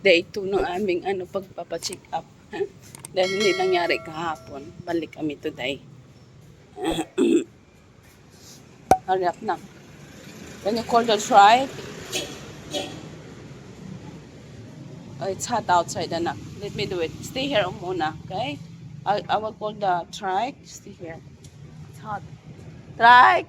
day 2 ng aming pagpapacheck up. Dahil hindi nangyari kahapon. Balik kami today. Hurry up na. Can you call the trike? Oh, it's hot outside, anak. Let me do it. Stay here muna, okay? I will call the trike. Stay here. It's hot. Trike!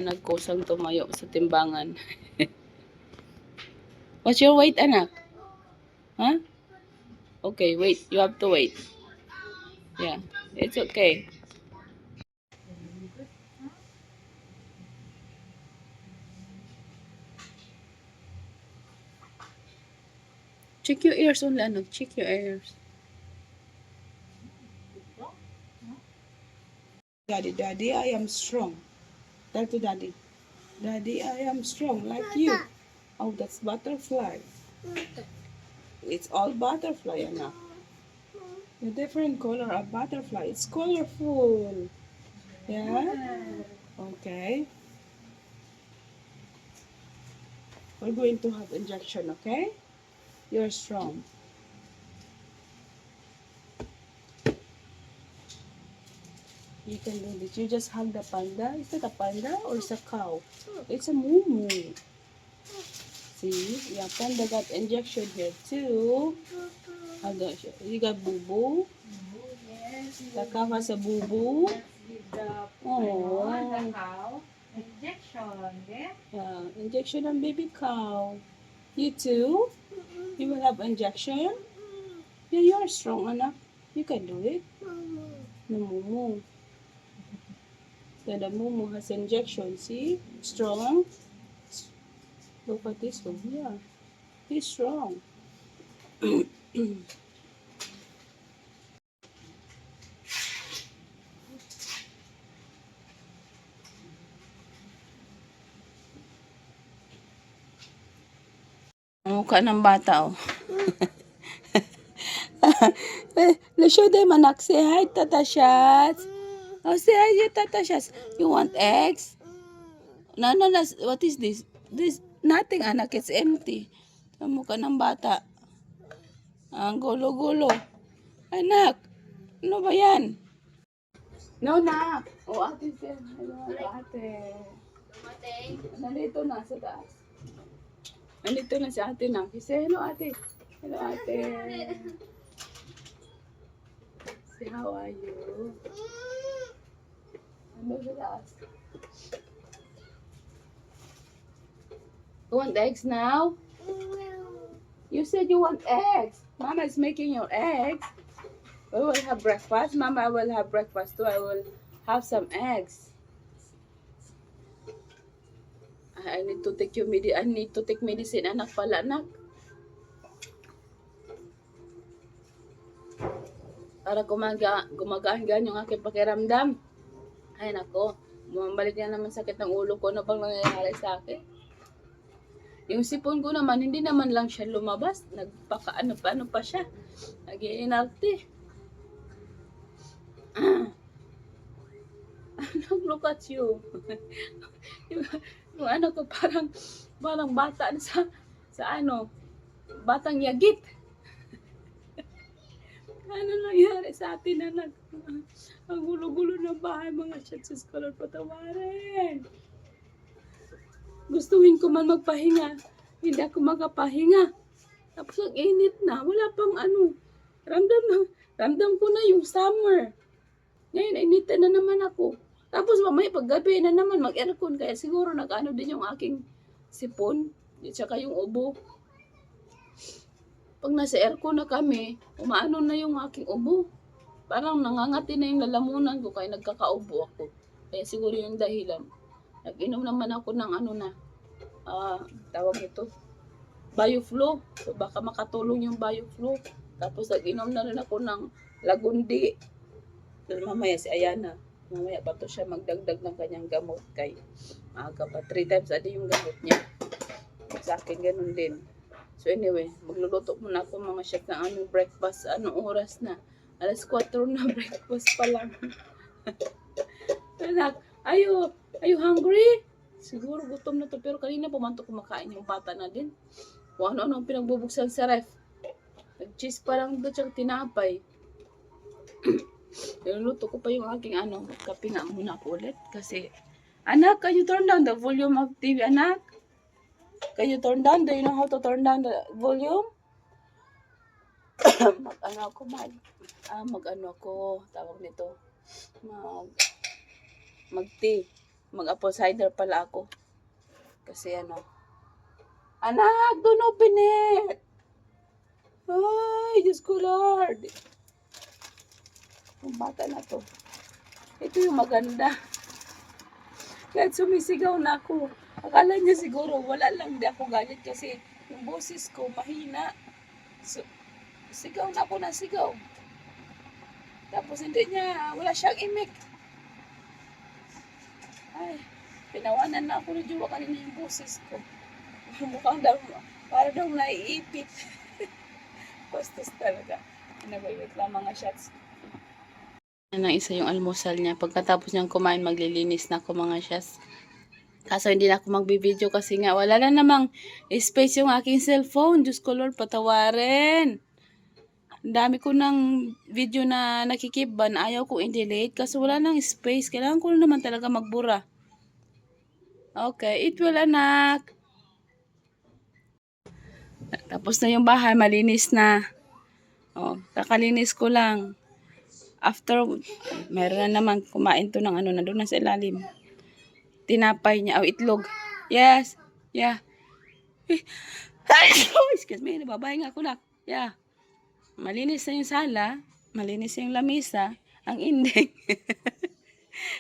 Nagkusang tumayo sa timbangan. What's your weight, anak? Huh? Okay, wait. You have to wait. Yeah, it's okay. Check your ears only, anak. Check your ears. Daddy, I am strong. Tell to Daddy. Daddy, I am strong like you. Oh, that's butterfly. It's all butterfly, anak. The different color of butterfly. It's colorful. Yeah? Okay. We're going to have injection, okay? You're strong. You can do this. You just hug the panda. Is that a panda or is a cow? It's a moo. See? Yeah, panda got injection here too. You got boo-boo. Yes. The cow has a boo-boo. The Oh. the cow injection, yeah? Yeah, injection on baby cow. You too? You will have injection? Yeah, you are strong enough. You can do it. The moo. So the moo has injection. See? Strong. Look at this one. Yeah. He's strong. Mukha ng bata, oh. Let's show them, anak. Say hi, Tata Shaz. Oh, say hi, you, Tata Shaz. You want eggs? No. What is this? This, nothing, anak. It's empty. Ang mukha ng bata. Ang gulo-gulo. Anak, ano ba yan? No, na. Oh, ate, hello, ate. Nandito na sa taas. Nandito na si ate na. Say hello, ate. Hello, ate. Say, how are you? Nandito sa taas. You want eggs now? You said you want eggs. Mama is making your eggs. We will have breakfast. Mama will have breakfast too. I will have some eggs. I need to take your medicine. I need to take medicine. Anak pala, anak. Para gumagaan yung aking pakiramdam. Ay, nako. Bumabalik na naman sakit ng ulo ko. Ano bang nangyayari sa akin? Yung sipon ko naman, hindi naman lang siya lumabas. Nagpaka-ano pa siya. Nag-iinarte. Look at you. yung ano ko parang bata na sa batang yagit. Ano nangyari sa atin, anak? Ang gulo-gulo ng bahay, mga shitsus ko lang patawarin. Gustuhin ko man magpahinga. Hindi ako magapahinga. Tapos ang init na. Wala pang ano. Ramdam ko na yung summer. Ngayon, initan na naman ako. Tapos mamaya paggabi na naman mag-aircon. Kaya siguro nag-ano din yung aking sipon. At saka yung ubo. Pag nasa aircon na kami, umaano na yung aking ubo. Parang nangangati na yung lalamunan ko. Kaya nagkakaubo ako. Kaya siguro yung dahilan. Nag-inom naman ako ng tawag ito, Bioflow. So baka makatulong yung Bioflow. Tapos nag-inom na rin ako ng Lagundi. So, mamaya si Ayana, mamaya pa to siya magdagdag ng kanyang gamot kay maaga pa. 3 times a day yung gamot niya. Sa akin, ganun din. So anyway, magluluto muna ako mga chef ng aming breakfast. Anong oras na? Alas 4 na, breakfast pa lang. Anak, are you hungry? Siguro gutom na to, pero kanina pumanto kumakain yung bata na din. Kung ano-ano ang pinagbubuksan sa ref. Nag-cheese pa lang doon siyang tinapay. Niluluto ko pa yung aking kape nga muna ako ulit. Kasi, anak, can you turn down the volume of TV, anak? Can you turn down? Do you know how to turn down the volume? Tawag nito, mag-tea. Mag-apple cider pala ako. Kasi anak, don't open it! Ay, Diyos ko Lord! Yung bata na to. Ito yung maganda. Kahit sumisigaw na ako. Akala niya siguro, wala lang di ako galit kasi yung boses ko mahina. So, sigaw na ako na sigaw. Tapos hindi niya, wala siyang imik. Ay, pinawanan na ako ni Jowa kanina yung boses ko. Mukhang daw, para daw naiipit. Bastos talaga. Wait lang mga shots. Nang isa yung almusal niya. Pagkatapos niyang kumain, maglilinis na ako mga shots. Kaso hindi na ako magbibideo kasi nga wala na namang space yung aking cellphone. Diyos ko Lord, patawarin. Ang dami ko ng video na nakikiban. Ayaw ko i-delete kasi wala nang space. Kailangan ko naman talaga magbura. Okay, it will anak. Tapos na yung bahay, malinis na. Oh, kakalinis ko lang. After, meron na naman kumain to ng nandun na sa ilalim. Tinapay niya, itlog. Yes, yeah. Excuse me, nababahay nga ako na. Yeah. Malinis na yung sala, malinis yung lamisa, ang inding.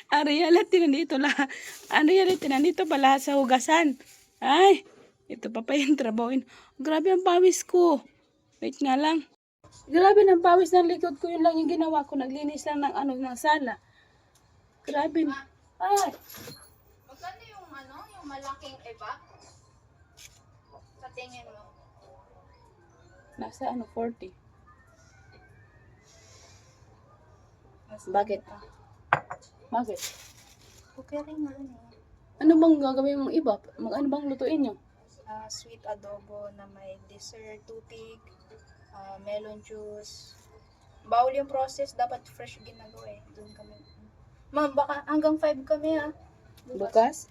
Ang reality nandito pala sa hugasan. Ay, ito pa yung trabawin. Grabe ang pawis ko. Wait nga lang. Grabe ng pawis ng likod ko, yun lang yung ginawa ko. Naglinis lang ng sala. Grabe. Ay. Magkano yung malaking eba? Sa tingin mo? Nasa 40. Bakit? Bakit? Okay rin nga Ano bang gagawin mong iba? Ano bang lutuin nyo? Sweet adobo na may dessert, tubig, melon juice. Bawal yung process, dapat fresh ginagawa eh. Doon kami. Ma'am, baka hanggang 5 kami Bukas?